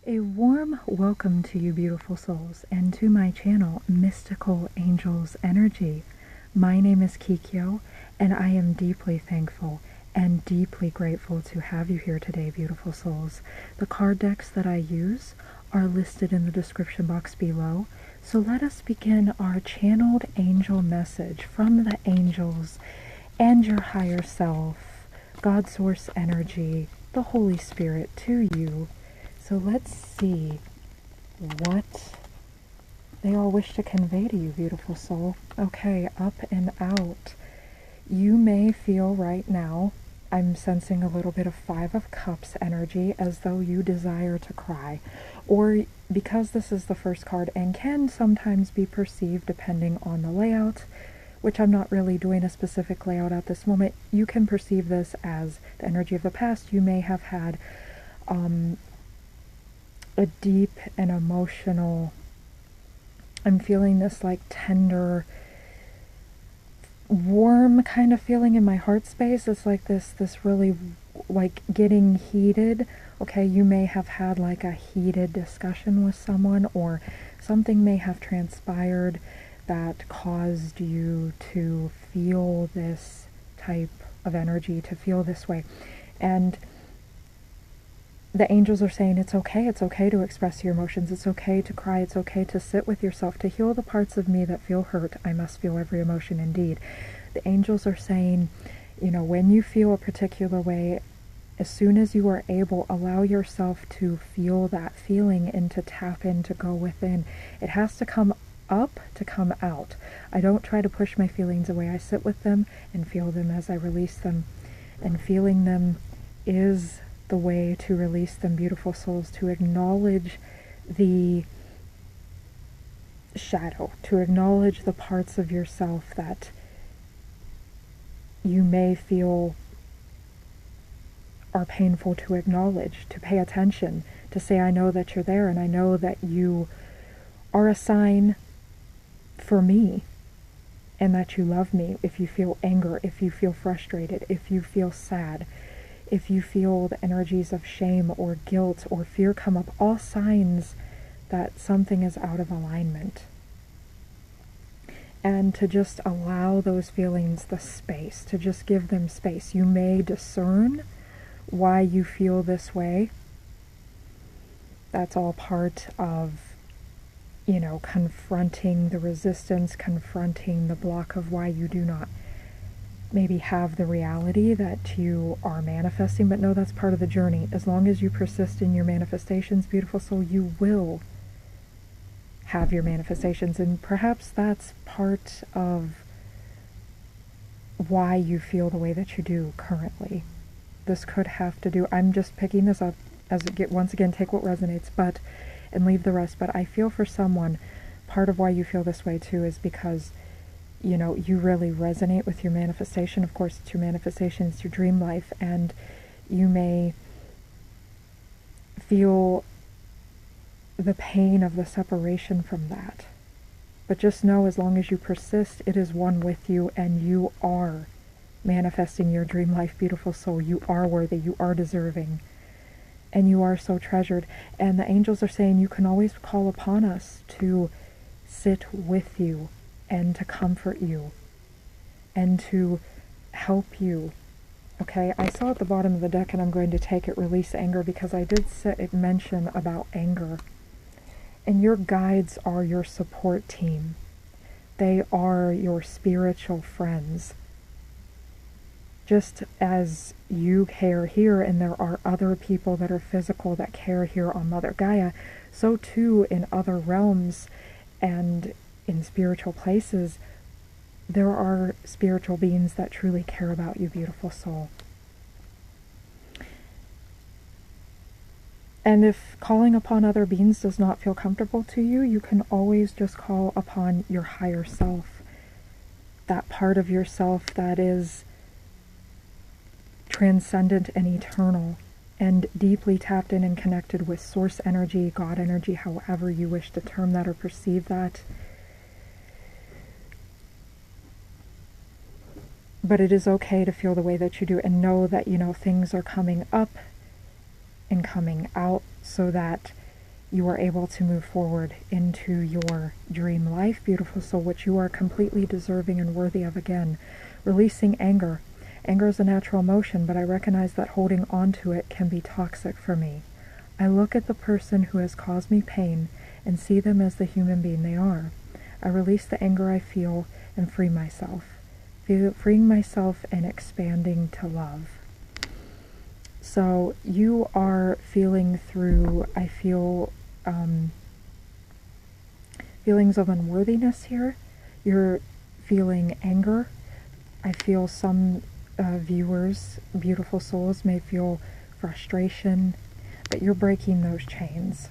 A warm welcome to you, beautiful souls, and to my channel, Mystical Angels Energy. My name is Kikyo, and I am deeply thankful and deeply grateful to have you here today, beautiful souls. The card decks that I use are listed in the description box below, so let us begin our channeled angel message from the angels and your higher self, God Source Energy, the Holy Spirit, to you. So let's see what they all wish to convey to you, beautiful soul. Okay, up and out. You may feel right now, I'm sensing a little bit of Five of Cups energy, as though you desire to cry. Or because this is the first card and can sometimes be perceived depending on the layout, which I'm not really doing a specific layout at this moment, you can perceive this as the energy of the past. You may have had a deep and emotional, I'm feeling this like tender, warm kind of feeling in my heart space. It's like this really like getting heated. Okay, you may have had like a heated discussion with someone, or something may have transpired that caused you to feel this type of energy, to feel this way. And the angels are saying it's okay to express your emotions, it's okay to cry, it's okay to sit with yourself, to heal the parts of me that feel hurt. I must feel every emotion indeed. The angels are saying, you know, when you feel a particular way, as soon as you are able, allow yourself to feel that feeling and to tap in, to go within. It has to come up to come out. I don't try to push my feelings away. I sit with them and feel them as I release them. And feeling them is the way to release them, beautiful souls, to acknowledge the shadow, to acknowledge the parts of yourself that you may feel are painful to acknowledge, to pay attention, to say, I know that you're there, and I know that you are a sign for me, and that you love me. If you feel anger, if you feel frustrated, if you feel sad, if you feel the energies of shame or guilt or fear come up, all signs that something is out of alignment. And to just allow those feelings the space, to just give them space. You may discern why you feel this way. That's all part of, you know, confronting the resistance, confronting the block of why you do not maybe have the reality that you are manifesting. But no, that's part of the journey. As long as you persist in your manifestations, beautiful soul, you will have your manifestations. And perhaps that's part of why you feel the way that you do currently. This could have to do, I'm just picking this up as it once again, take what resonates, and leave the rest. But I feel for someone, part of why you feel this way too is because, you know, you really resonate with your manifestation. Of course, it's your manifestation, it's your dream life, and you may feel the pain of the separation from that. But just know, as long as you persist, it is one with you, and you are manifesting your dream life, beautiful soul. You are worthy, you are deserving, and you are so treasured. And the angels are saying you can always call upon us to sit with you, and to comfort you, and to help you. Okay, I saw at the bottom of the deck, and I'm going to take it, release anger, because I did mention about anger. And your guides are your support team. They are your spiritual friends. Just as you care here, and there are other people that are physical that care here on Mother Gaia, so too in other realms and in spiritual places, there are spiritual beings that truly care about you, beautiful soul. And if calling upon other beings does not feel comfortable to you, you can always just call upon your higher self, that part of yourself that is transcendent and eternal, and deeply tapped in and connected with source energy, God energy, however you wish to term that or perceive that. But it is okay to feel the way that you do, and know that, you know, things are coming up and coming out, so that you are able to move forward into your dream life, beautiful soul, which you are completely deserving and worthy of again. Releasing anger. Anger is a natural emotion, but I recognize that holding on to it can be toxic for me. I look at the person who has caused me pain and see them as the human being they are. I release the anger I feel and free myself. Freeing myself and expanding to love. So you are feeling through, I feel, feelings of unworthiness here. You're feeling anger. I feel some viewers, beautiful souls, may feel frustration, but you're breaking those chains.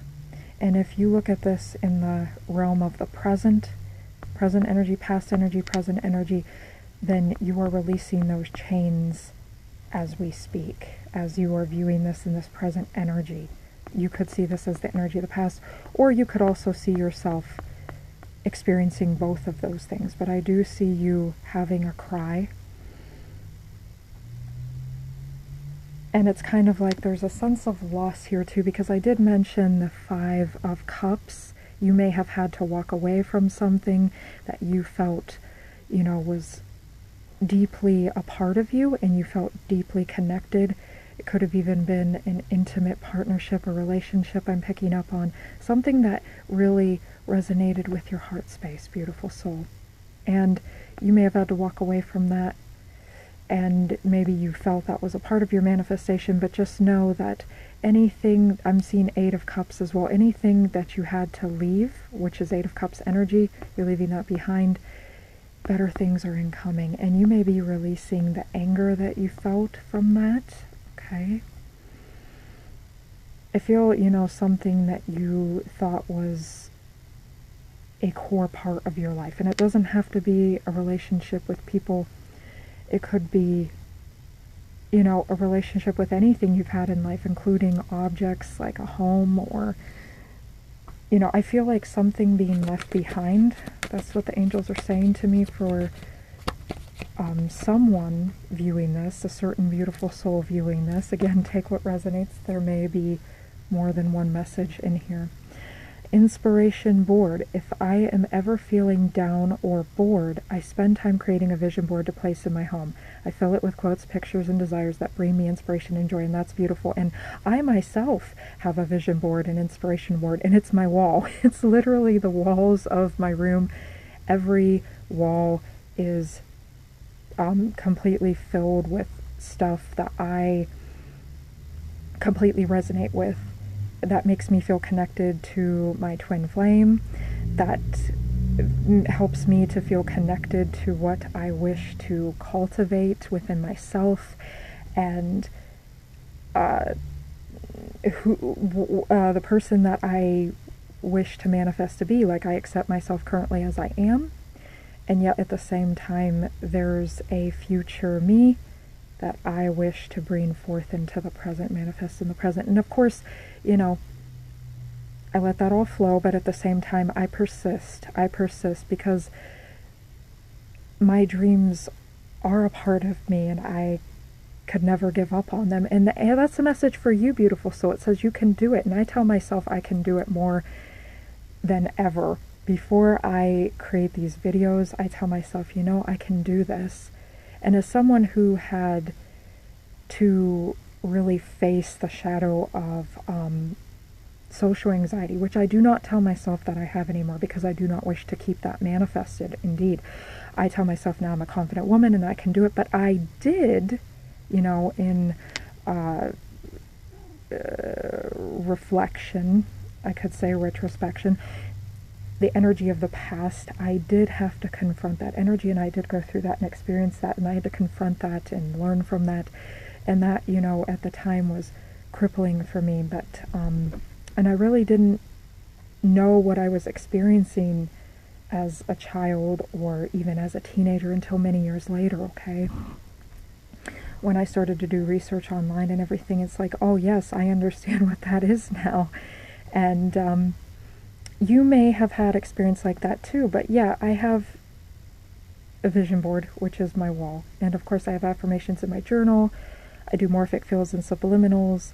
And if you look at this in the realm of the present energy, past energy, present energy, then you are releasing those chains as we speak, as you are viewing this in this present energy. You could see this as the energy of the past, or you could also see yourself experiencing both of those things. But I do see you having a cry. And it's kind of like there's a sense of loss here too, because I did mention the 5 of Cups. You may have had to walk away from something that you felt, was deeply a part of you, and you felt deeply connected. It could have even been an intimate partnership or relationship I'm picking up on. Something that really resonated with your heart space, beautiful soul. And you may have had to walk away from that, and maybe you felt that was a part of your manifestation, but just know that anything, I'm seeing 8 of Cups as well, anything that you had to leave, which is 8 of Cups energy, you're leaving that behind. Better things are incoming, and you may be releasing the anger that you felt from that, okay? I feel, something that you thought was a core part of your life, and it doesn't have to be a relationship with people. It could be, a relationship with anything you've had in life, including objects like a home or, I feel like something being left behind. That's what the angels are saying to me for someone viewing this, a certain beautiful soul viewing this. Again, take what resonates. There may be more than one message in here. Inspiration board. If I am ever feeling down or bored, I spend time creating a vision board to place in my home. I fill it with quotes, pictures, and desires that bring me inspiration and joy, and that's beautiful. And I myself have a vision board, an inspiration board, and it's my wall. It's literally the walls of my room. Every wall is completely filled with stuff that I completely resonate with. That makes me feel connected to my twin flame. That helps me to feel connected to what I wish to cultivate within myself, and the person that I wish to manifest to be. Like, I accept myself currently as I am, and yet at the same time there's a future me that I wish to bring forth into the present, manifest in the present. And of course, I let that all flow, but at the same time, I persist because my dreams are a part of me, and I could never give up on them. And that's a message for you, beautiful soul. It says you can do it, and I tell myself I can do it more than ever. Before I create these videos, I tell myself, I can do this. And as someone who had to really face the shadow of social anxiety, which I do not tell myself that I have anymore, because I do not wish to keep that manifested. Indeed, I tell myself now I'm a confident woman and I can do it, but I did, in reflection, I could say retrospection, the energy of the past, I did have to confront that energy, and I did go through that and experience that, and I had to confront that and learn from that. And that, at the time was crippling for me, but, and I really didn't know what I was experiencing as a child or even as a teenager until many years later, okay? When I started to do research online and everything, it's like, oh yes, I understand what that is now. And, you may have had experience like that too, but yeah, I have a vision board, which is my wall. And of course I have affirmations in my journal. I do morphic fields and subliminals.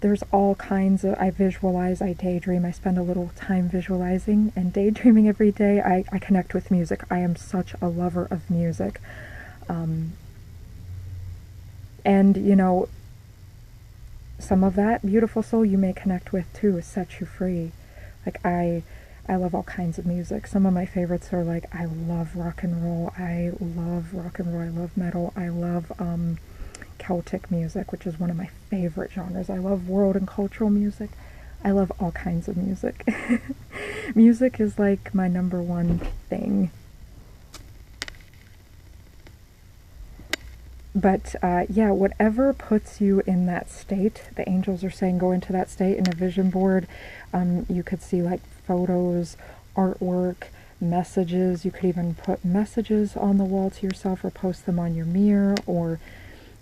there's all kinds of, I visualize, I daydream, I spend a little time visualizing and daydreaming every day. I connect with music. I am such a lover of music. And, you know, some of that, beautiful soul, you may connect with too, set you free. Like, I love all kinds of music. Some of my favorites are like, I love rock and roll, I love metal, I love Celtic music, which is one of my favorite genres. I love world and cultural music. I love all kinds of music. Music is like my number one thing. But yeah, whatever puts you in that state, the angels are saying go into that state. In a vision board, you could see like photos, artwork, messages. You could even put messages on the wall to yourself or post them on your mirror, or,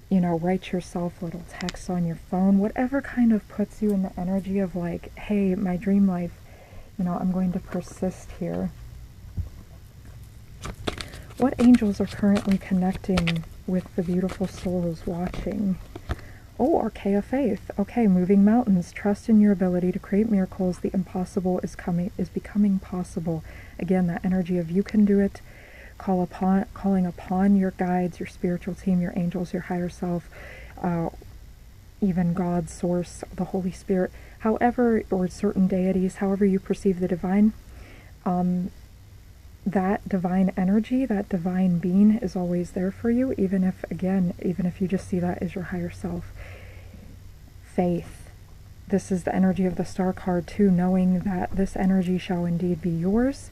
you know, write yourself little texts on your phone. Whatever kind of puts you in the energy of like, hey, my dream life, you know, I'm going to persist here. What angels are currently connecting with the beautiful souls watching? Oh, Archea Faith. Okay, moving mountains. Trust in your ability to create miracles. The impossible is becoming possible. Again, that energy of you can do it. Calling upon your guides, your spiritual team, your angels, your higher self, even God, Source, the Holy Spirit, however, or certain deities, however you perceive the divine. That divine energy, that divine being is always there for you, even if you just see that as your higher self. Faith. This is the energy of the star card too, knowing that this energy shall indeed be yours,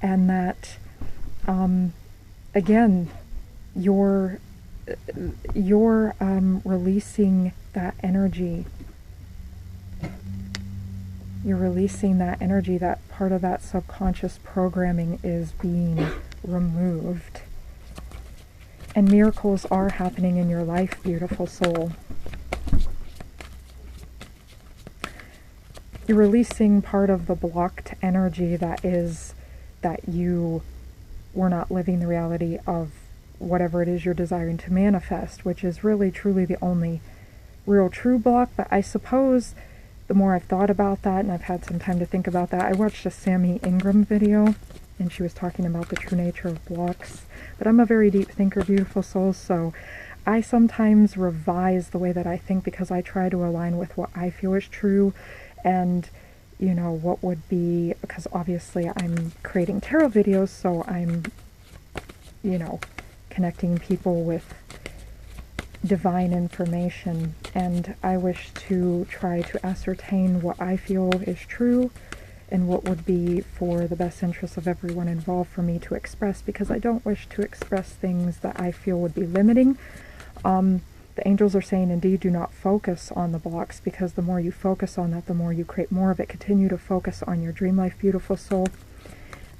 and that, again, you're releasing that energy. You're releasing that energy, that part of that subconscious programming is being removed. And miracles are happening in your life, beautiful soul. You're releasing part of the blocked energy that you were not living the reality of whatever it is you're desiring to manifest, which is really truly the only real true block. But I suppose the more I've thought about that, and I've had some time to think about that, I watched a Sammy Ingram video, and she was talking about the true nature of blocks. But I'm a very deep thinker, beautiful soul, so I sometimes revise the way that I think because I try to align with what I feel is true, and, you know, what would be, because obviously I'm creating tarot videos, so I'm, you know, connecting people with divine information, and I wish to try to ascertain what I feel is true and what would be for the best interest of everyone involved for me to express, because I don't wish to express things that I feel would be limiting. The angels are saying, indeed, do not focus on the blocks, because the more you focus on that, the more you create more of it. Continue to focus on your dream life, beautiful soul.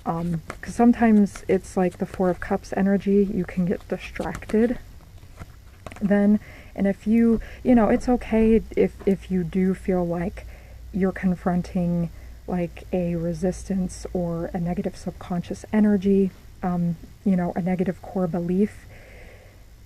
Because sometimes it's like the Four of Cups energy, you can get distracted then, and if you know, it's okay if you do feel like you're confronting like a resistance or a negative subconscious energy, you know, a negative core belief.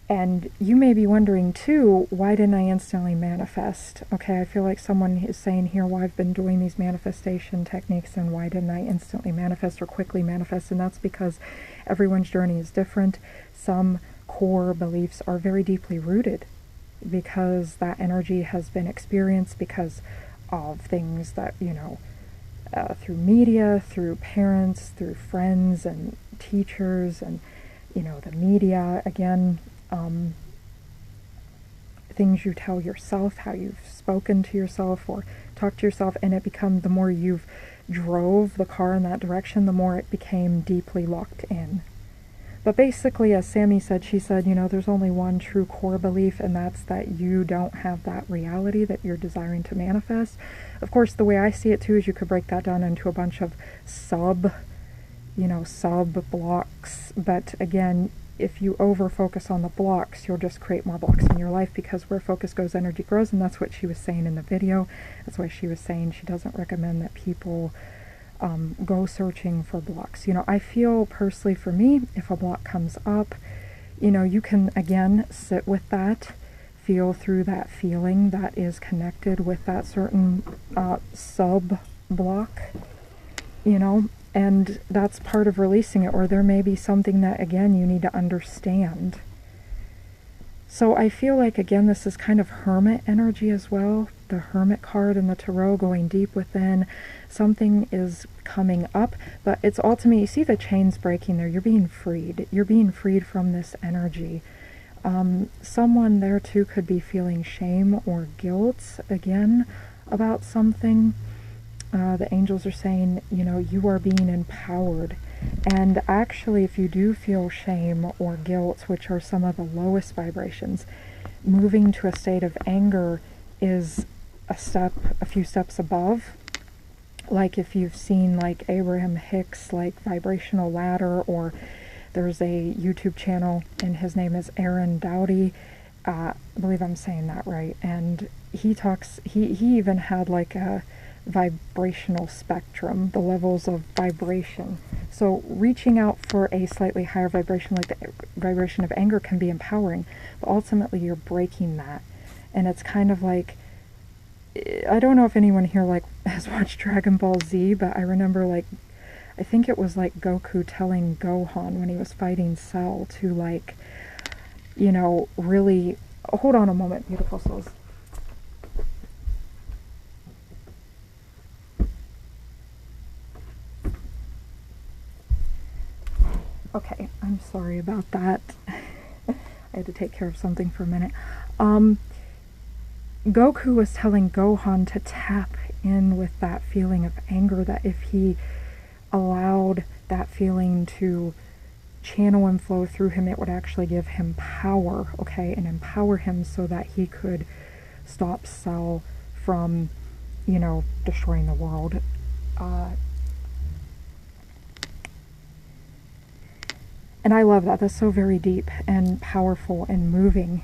And you may be wondering too, why didn't I instantly manifest? Okay, I feel like someone is saying here, well, I've been doing these manifestation techniques, and why didn't I instantly manifest or quickly manifest? And that's because everyone's journey is different. Some core beliefs are very deeply rooted because that energy has been experienced because of things that, you know, through media, through parents, through friends and teachers, and, you know, the media, again, things you tell yourself, how you've spoken to yourself or talked to yourself, and it become, the more you've drove the car in that direction, the more it became deeply locked in. But basically, as Sammy said, she said, you know, there's only one true core belief, and that's that you don't have that reality that you're desiring to manifest. Of course, the way I see it too is you could break that down into a bunch of sub blocks. But again, if you over focus on the blocks, you'll just create more blocks in your life, because where focus goes, energy grows, and that's what she was saying in the video. That's why she was saying she doesn't recommend that people go searching for blocks. You know, I feel personally, for me, if a block comes up, you know, you can again sit with that, feel through that feeling that is connected with that certain sub block, you know, and that's part of releasing it. Or there may be something that, again, you need to understand. So I feel like, again, this is kind of hermit energy as well. The hermit card in the tarot, going deep within. Something is coming up, but it's ultimately, you see the chains breaking there. You're being freed. You're being freed from this energy. Someone there too could be feeling shame or guilt, again, about something. The angels are saying, you know, you are being empowered. And actually, if you do feel shame or guilt, which are some of the lowest vibrations, moving to a state of anger is a few steps above. Like if you've seen like Abraham Hicks, like Vibrational Ladder, or there's a YouTube channel and his name is Aaron Dowdy. I believe I'm saying that right. And he talks, he even had like a vibrational spectrum, the levels of vibration. So reaching out for a slightly higher vibration, like the vibration of anger, can be empowering, but ultimately you're breaking that. And it's kind of like, I don't know if anyone here like has watched Dragon Ball Z, but I remember like, I think it was like Goku telling Gohan when he was fighting Cell to like, you know, really, hold on a moment, beautiful souls. Okay, I'm sorry about that. I had to take care of something for a minute. Goku was telling Gohan to tap in with that feeling of anger, that if he allowed that feeling to channel and flow through him, it would actually give him power, okay, and empower him so that he could stop Cell from, you know, destroying the world. And I love that. That's so very deep and powerful and moving.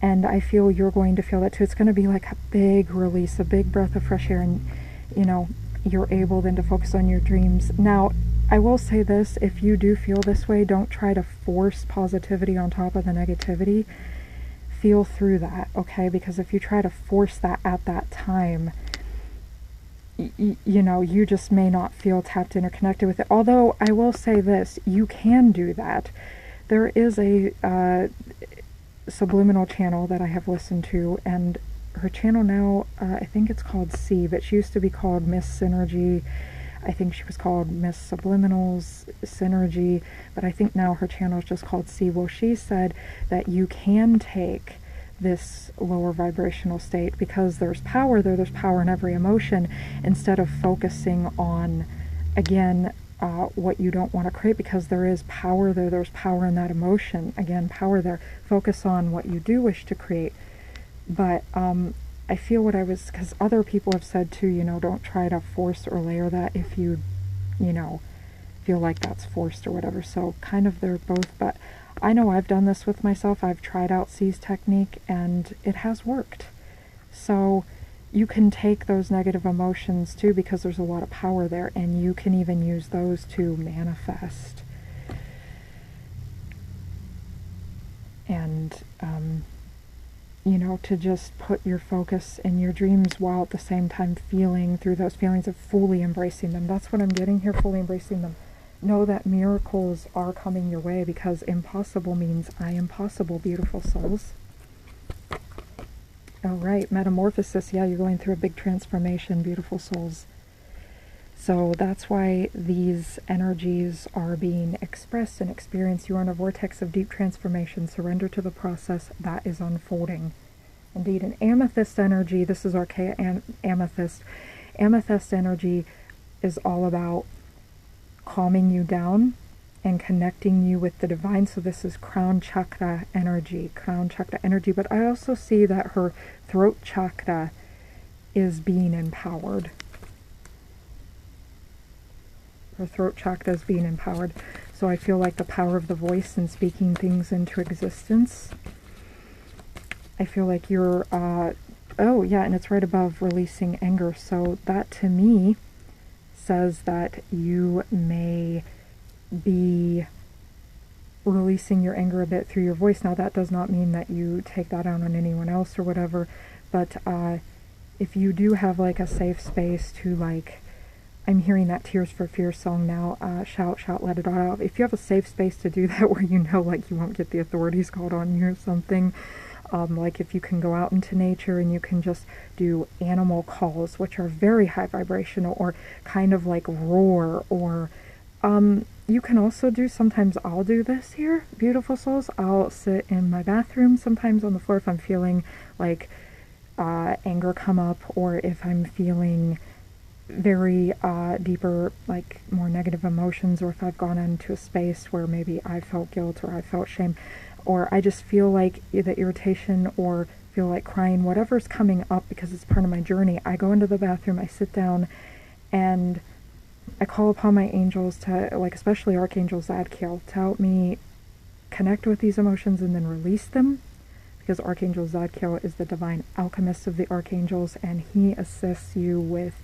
And I feel you're going to feel that too. It's going to be like a big release, a big breath of fresh air, and, you know, you're able then to focus on your dreams. Now, I will say this, if you do feel this way, don't try to force positivity on top of the negativity. Feel through that, okay? Because if you try to force that at that time, you know, you just may not feel tapped in or connected with it. Although, I will say this, you can do that. There is a subliminal channel that I have listened to, and her channel now, I think it's called C, but she used to be called Miss Synergy. I think she was called Miss Subliminals Synergy, but I think now her channel is just called C. Well, she said that you can take this lower vibrational state, because there's power there, there's power in every emotion, instead of focusing on, again, what you don't want to create, because there is power there, there's power in that emotion, again, power there. Focus on what you do wish to create. But I feel what I was, because other people have said too, you know, don't try to force or layer that if you know, feel like that's forced or whatever. So kind of they're both, but I know I've done this with myself. I've tried out C's technique and it has worked. So you can take those negative emotions too, because there's a lot of power there, and you can even use those to manifest. And, you know, to just put your focus in your dreams while at the same time feeling through those feelings of fully embracing them. That's what I'm getting here, fully embracing them. Know that miracles are coming your way, because impossible means I am possible, beautiful souls. All right, metamorphosis. Yeah, you're going through a big transformation, beautiful souls. So that's why these energies are being expressed and experienced. You are in a vortex of deep transformation. Surrender to the process that is unfolding. Indeed, an amethyst energy, this is archaic amethyst. Amethyst energy is all about calming you down and connecting you with the divine. So this is crown chakra energy, but I also see that her throat chakra is being empowered. Her throat chakra is being empowered. So I feel like the power of the voice and speaking things into existence. I feel like you're, oh yeah, and it's right above releasing anger. So that to me says that you may be releasing your anger a bit through your voice. Now that does not mean that you take that out on anyone else or whatever, but if you do have like a safe space to, like, I'm hearing that Tears for Fears song now, shout, shout, let it all out. If you have a safe space to do that where you know, like, you won't get the authorities called on you or something, like if you can go out into nature and you can just do animal calls, which are very high vibrational, or kind of like roar, or you can also do, sometimes I'll do this here, beautiful souls, I'll sit in my bathroom sometimes on the floor if I'm feeling like anger come up, or if I'm feeling very deeper, like more negative emotions, or if I've gone into a space where maybe I felt guilt or I felt shame, or I just feel like the irritation or feel like crying, whatever's coming up because it's part of my journey, I go into the bathroom, I sit down, and I call upon my angels to, like, especially Archangel Zadkiel, to help me connect with these emotions and then release them, because Archangel Zadkiel is the divine alchemist of the archangels, and he assists you with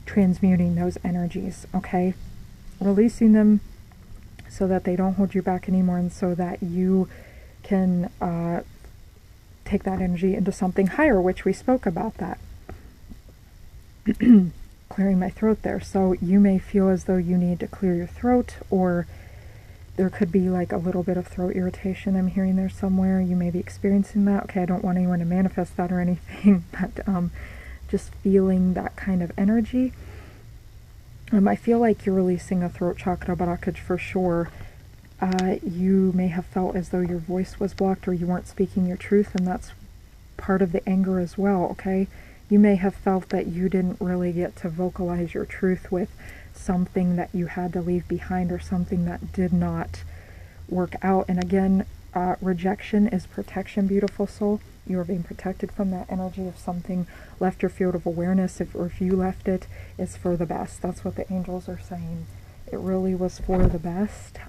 transmuting those energies, okay? Releasing them so that they don't hold you back anymore, and so that you can take that energy into something higher, which we spoke about that. Clearing my throat there. So you may feel as though you need to clear your throat, or there could be like a little bit of throat irritation I'm hearing there somewhere. You may be experiencing that. Okay, I don't want anyone to manifest that or anything, but just feeling that kind of energy. I feel like you're releasing a throat chakra blockage for sure. You may have felt as though your voice was blocked or you weren't speaking your truth, and that's part of the anger as well, okay? You may have felt that you didn't really get to vocalize your truth with something that you had to leave behind, or something that did not work out. And again, rejection is protection, beautiful soul. You are being protected from that energy. If something left your field of awareness, or if you left it, it's for the best. That's what the angels are saying. It really was for the best.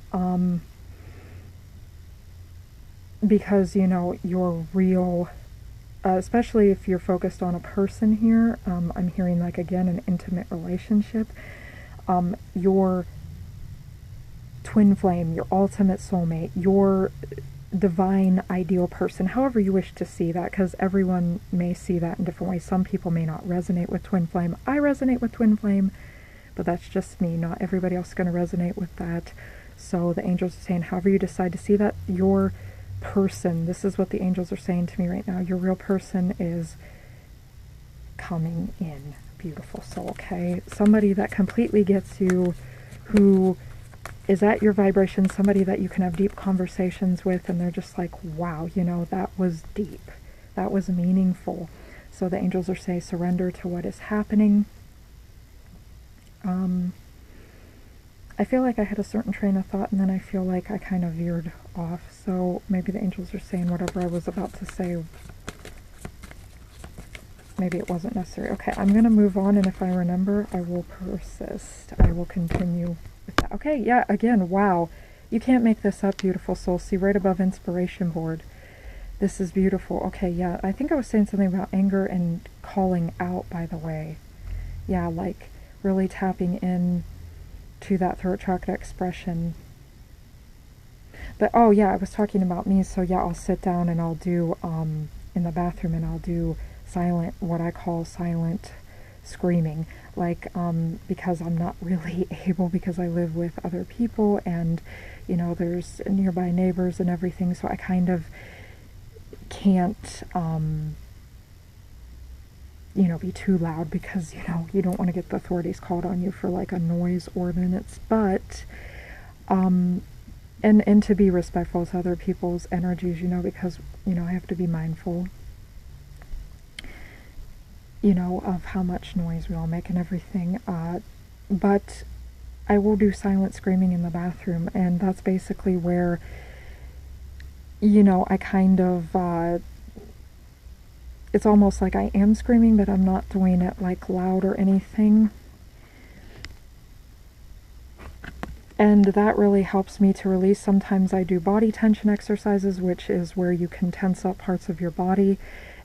Because, you know, your real... especially if you're focused on a person here, I'm hearing, like, again, an intimate relationship. Your twin flame, your ultimate soulmate, your divine ideal person, however you wish to see that, because everyone may see that in different ways. Some people may not resonate with twin flame. I resonate with twin flame, but that's just me. Not everybody else is going to resonate with that. So the angels are saying, however you decide to see that, your person, this is what the angels are saying to me right now, your real person is coming in, beautiful soul, okay? Somebody that completely gets you, who is at your vibration, somebody that you can have deep conversations with, and they're just like, wow, you know, that was deep, that was meaningful. So the angels are saying, surrender to what is happening. I feel like I had a certain train of thought, and then I feel like I kind of veered off, so maybe the angels are saying whatever I was about to say, maybe it wasn't necessary. Okay, I'm going to move on, and if I remember, I will persist. I will continue with that. Okay, yeah, again, wow. You can't make this up, beautiful soul. See, right above inspiration board. This is beautiful. Okay, yeah, I think I was saying something about anger and calling out, by the way. Yeah, like really tapping in to that throat chakra expression. But oh yeah, I was talking about me, so yeah, I'll sit down and I'll do in the bathroom, and I'll do silent, what I call silent screaming, like because I'm not really able, because I live with other people, and you know, there's nearby neighbors and everything, so I kind of can't you know, be too loud, because, you know, you don't want to get the authorities called on you for like a noise ordinance. But and to be respectful to other people's energies, you know, because, you know, I have to be mindful, you know, of how much noise we all make and everything. But I will do silent screaming in the bathroom, and that's basically where, you know, I kind of it's almost like I am screaming, but I'm not doing it like loud or anything. And that really helps me to release. Sometimes I do body tension exercises, which is where you can tense up parts of your body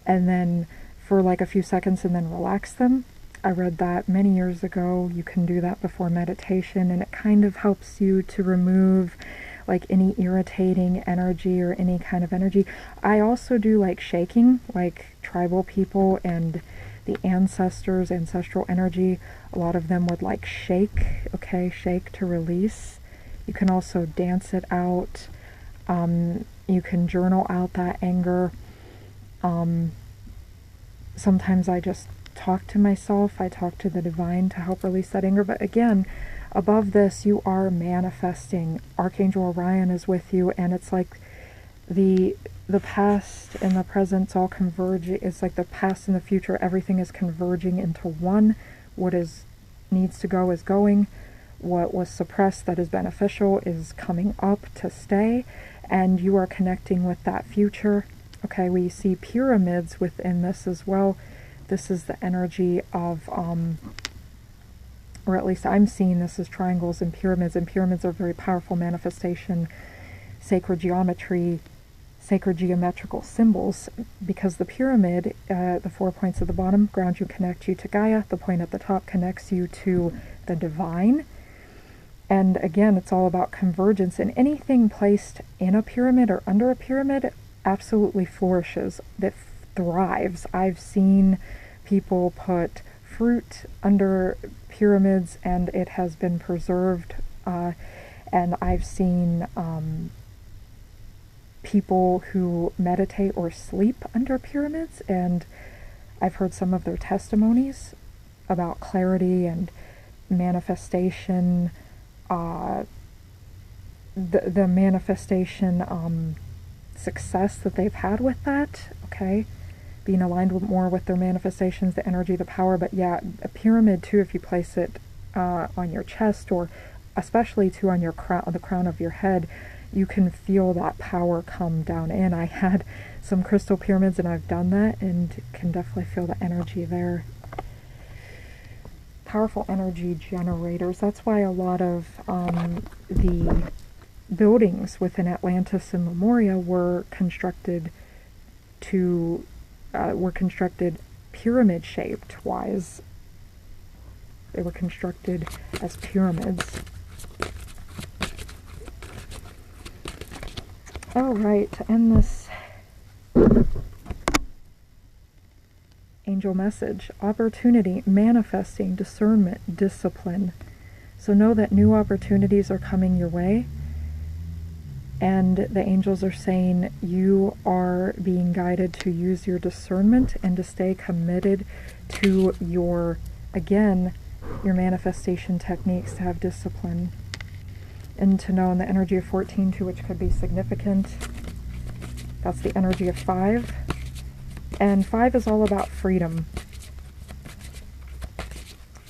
and then for like a few seconds and then relax them. I read that many years ago. You can do that before meditation, and it kind of helps you to remove like any irritating energy or any kind of energy. I also do like shaking, like tribal people and the ancestors, ancestral energy. A lot of them would like shake, okay, shake to release. You can also dance it out. You can journal out that anger. Sometimes I just talk to myself. I talk to the divine to help release that anger. But again, above this, you are manifesting. Archangel Orion is with you, and it's like the past and the present's all converging. It's like the past and the future, everything is converging into one. What needs to go is going. What was suppressed that is beneficial is coming up to stay, and you are connecting with that future. Okay, we see pyramids within this as well. This is the energy of, or at least I'm seeing this as triangles and pyramids are very powerful manifestation, sacred geometry, sacred geometrical symbols, because the pyramid, the 4 points at the bottom ground you, connect you to Gaia. The point at the top connects you to the divine. And again, it's all about convergence, and anything placed in a pyramid or under a pyramid absolutely flourishes, that thrives. I've seen people put fruit under pyramids and it has been preserved, and I've seen people who meditate or sleep under pyramids, and I've heard some of their testimonies about clarity and manifestation, the manifestation success that they've had with that, okay, being aligned more with their manifestations, the energy, the power. But yeah, a pyramid too, if you place it on your chest, or especially too on your crown, on the crown of your head, you can feel that power come down in. I had some crystal pyramids and I've done that and can definitely feel the energy there. Powerful energy generators. That's why a lot of the buildings within Atlantis and Lemuria were constructed pyramid shaped wise. They were constructed as pyramids. All right, to end this angel message: opportunity, manifesting, discernment, discipline. So know that new opportunities are coming your way. And the angels are saying you are being guided to use your discernment and to stay committed to your manifestation techniques, to have discipline. And to know in the energy of 14 too, which could be significant, that's the energy of 5. And 5 is all about freedom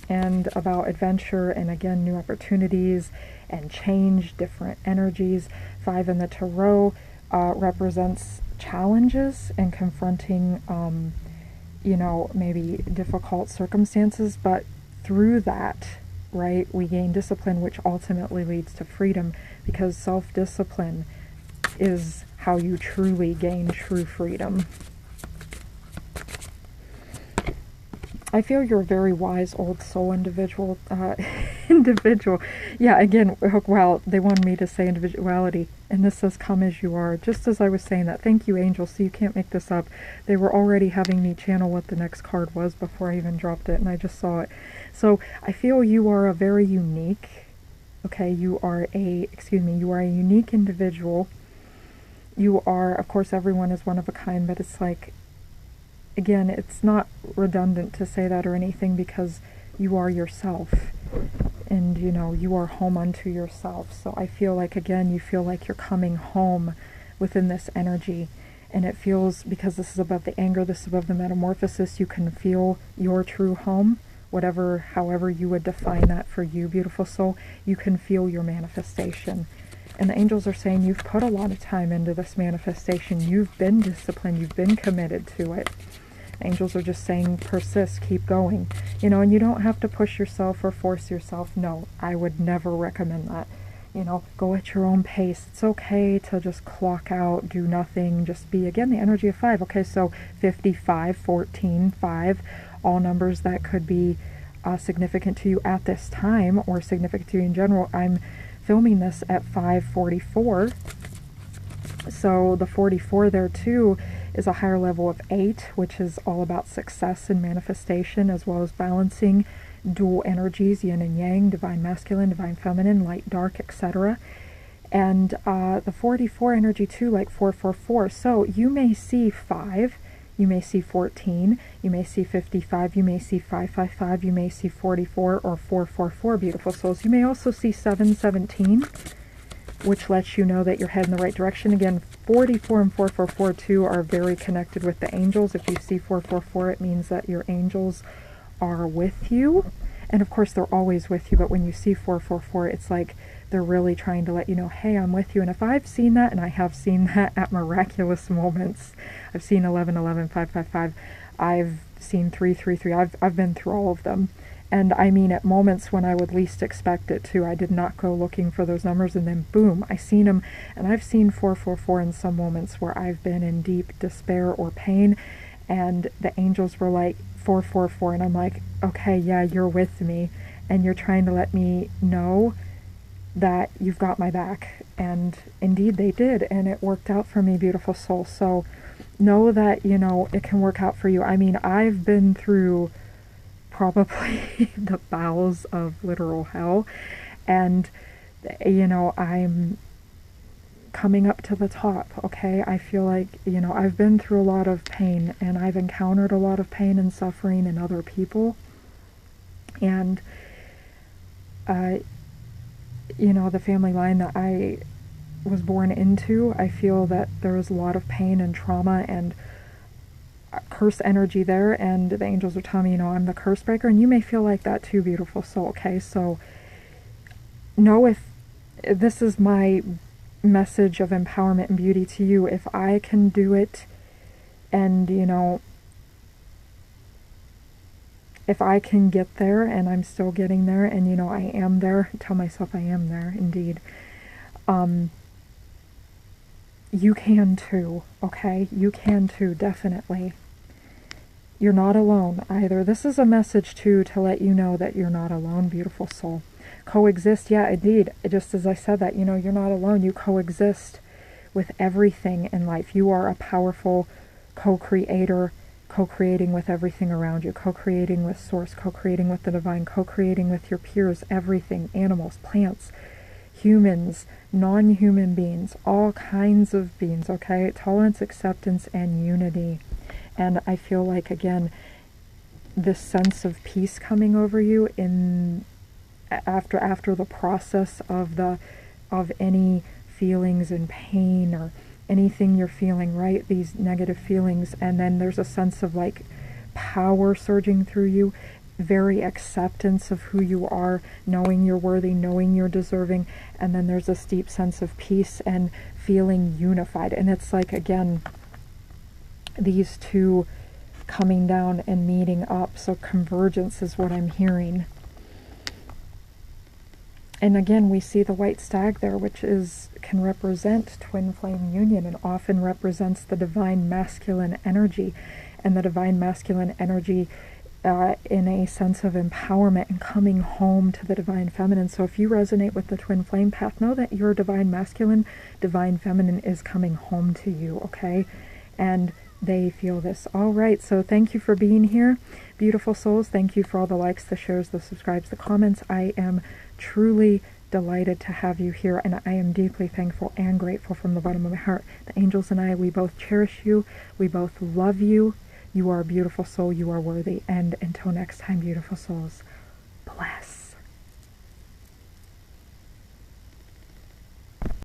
and about adventure, and again, new opportunities and change, different energies. 5 in the tarot represents challenges and confronting, maybe difficult circumstances, but through that, right, we gain discipline, which ultimately leads to freedom, because self-discipline is how you truly gain true freedom. I feel you're a very wise old soul individual. Yeah, again, well, they wanted me to say individuality, and this says come as you are. Just as I was saying that, thank you, angels, so you can't make this up. They were already having me channel what the next card was before I even dropped it, and I just saw it. So I feel you are a very unique, okay, you are a unique individual. You are, of course, everyone is one of a kind, but it's like, again, it's not redundant to say that or anything, because you are yourself, and you are home unto yourself. So I feel like, again, you feel like you're coming home within this energy, and it feels, because this is above the anger, this is above the metamorphosis, you can feel your true home, however you would define that for you, beautiful soul. You can feel your manifestation. And the angels are saying you've put a lot of time into this manifestation. You've been disciplined. You've been committed to it. Angels are just saying persist, keep going. And you don't have to push yourself or force yourself. No, I would never recommend that. Go at your own pace. It's okay to just clock out, do nothing, just be, again, the energy of 5. Okay, so 55, 14, 5, all numbers that could be significant to you at this time or significant to you in general. I'm filming this at 5:44, so the 44 there too is a higher level of 8, which is all about success and manifestation, as well as balancing dual energies, yin and yang, divine masculine, divine feminine, light, dark, etc. And the 44 energy too, like 444. So you may see 5, you may see 14, you may see 55, you may see 555, you may see 44 or 444, beautiful souls. You may also see 717, which lets you know that you're heading the right direction. Again, 44 and 444 too are very connected with the angels. If you see 444, it means that your angels are with you. And of course, they're always with you, but when you see 444, it's like they're really trying to let you know, hey, I'm with you. And if I've seen that, and I have seen that at miraculous moments, I've seen 1111, 555, I've seen 333, I've been through all of them. And I mean at moments when I would least expect it too. I did not go looking for those numbers, and then boom, I seen them. And I've seen 444 in some moments where I've been in deep despair or pain, and the angels were like, 444, and I'm like, okay, yeah, you're with me, and you're trying to let me know that you've got my back. And indeed they did, and it worked out for me, beautiful soul. So know that, you know, it can work out for you. I mean, I've been through probably the bowels of literal hell, and you know, I'm coming up to the top, okay? I feel like, you know, I've been through a lot of pain, and I've encountered a lot of pain and suffering in other people, and you know, the family line that I was born into, I feel that there was a lot of pain and trauma and curse energy there, and the angels are telling me, you know, I'm the curse breaker, and you may feel like that too, beautiful soul, okay? So know, if this is my message of empowerment and beauty to you, if I can do it, and you know, if I can get there, and I'm still getting there, and you know, I am there, tell myself I am there indeed, you can too, okay? You can too, definitely. You're not alone either. This is a message too to let you know that you're not alone, beautiful soul. Coexist, yeah, indeed. Just as I said that, you know, you're not alone. You coexist with everything in life. You are a powerful co-creator, co-creating with everything around you, co-creating with source, co-creating with the divine, co-creating with your peers, everything, animals, plants, humans, non-human beings, all kinds of beings, okay? Tolerance, acceptance, and unity. And I feel like, again, this sense of peace coming over you in after the process of any feelings and pain or anything you're feeling, right? These negative feelings, and then there's a sense of like power surging through you, very acceptance of who you are, knowing you're worthy, knowing you're deserving, and then there's this deep sense of peace and feeling unified. And it's like, again, these two coming down and meeting up. So convergence is what I'm hearing. And again, we see the white stag there, which can represent twin flame union, and often represents the divine masculine energy, and the divine masculine energy in a sense of empowerment and coming home to the divine feminine. So if you resonate with the twin flame path, know that your divine masculine, divine feminine is coming home to you, okay? And they feel this. All right, so thank you for being here, beautiful souls. Thank you for all the likes, the shares, the subscribes, the comments. I am truly delighted to have you here, and I am deeply thankful and grateful from the bottom of my heart. The angels and I, we both cherish you. We both love you. You are a beautiful soul. You are worthy. And until next time, beautiful souls, bless.